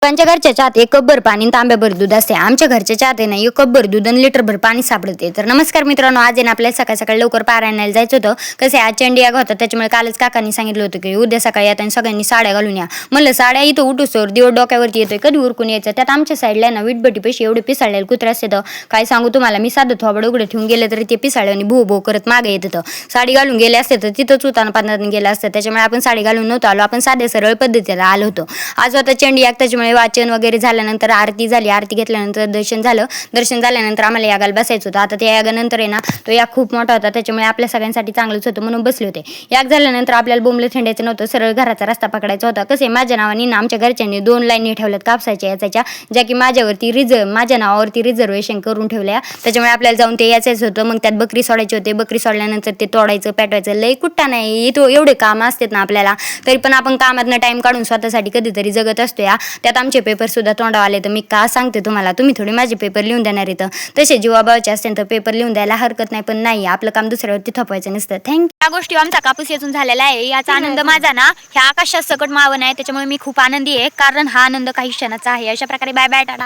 लोकांच्या घरच्या चहात एक कपभर पाणी आणि तांब्याभर दूध असते. आमच्या घरच्या चहात आहे ना एक कपभर दूध आणि लिटरभर पाणी सापडते. तर नमस्कार मित्रांनो, आज आहे ना आपल्याला सकाळ सकाळी लवकर पारायणाला जायचं होतं. कसं आहे आज चंडी याग होता, त्याच्यामुळे कालच काकांनी सांगितलं होतं की उद्या सकाळी येताना सगळ्यांनी साड्या घालून या. म्हणलं साड्या इथं उठूसोर दिवस डोक्यावरती येतोय, कधी उरकून यायचं. त्यात आमच्या साईडला ना वीटभट्टी पैसे एवढे पिसाळलेले कुत्रे असते तर काय सांगू तुम्हाला. मी साधं थोबड उघडं ठेवून गेलं तरी ते पिसाळ्याने भू भू करत मागे येत होतं. साडी घालून गेले असते तर तिथंच उताना पानात गेलं असतं. त्याच्यामुळे आपण साडी घालून नव्हतो आलो, आपण साध्या सरळ पद्धतीला आलो होतो. आज होता चंडी याग, त्याच्यामुळे वाचन वगैरे झाल्यानंतर आरती झाली. आरती घेतल्यानंतर दर्शन झालं. दर्शन झाल्यानंतर आम्हाला यागाला बसायचं होतं. आता त्या यागानंतर आहे ना तो याग खूप मोठा होता, त्याच्यामुळे आपल्या सगळ्यांसाठी चांगलंच होतं म्हणून बसले होते. याग झाल्यानंतर आपल्याला बोंबलं थंडायचं नव्हतं, सरळ घराचा रस्ता पकडायचा होता. कसे माझ्या नावाने ना आमच्या घरच्यांनी 2 लाईनी ठेवल्यात कापसाच्या याच्या, ज्या की माझ्या नावावरती रिझर्वेशन करून ठेवल्या. त्याच्यामुळे आपल्याला जाऊन ते याचायचं होतं. मग त्यात बकरी सोडायची होते. बकरी सोडल्यानंतर ते तोडायचं पेटवायचं लई कुठं नाही. इथं एवढे काम असतात ना आपल्याला, तरी पण आपण कामातनं टाइम काढून स्वतःसाठी कधीतरी जगत असतो. त्यात आमचे पेपर सुद्धा तोंडावर आले. तर मी का सांगते तुम्हाला, तुम्ही थोडी माझे पेपर लिहून देणार इथं. तसे जीवाभावाचे असतील तर पेपर लिहून द्यायला हरकत नाही, पण नाही आपलं काम दुसऱ्यावरती थोपवायचं नसतं. थँक्यू. या गोष्टी आमचा कापूस येथून झालेला आहे. याचा आनंद माझा ना ह्या आकाशात सकट मावन आहे. त्याच्यामुळे मी खूप आनंदी आहे, कारण हा आनंद काही क्षणाचा आहे. अशा प्रकारे बाय बाय टाटा.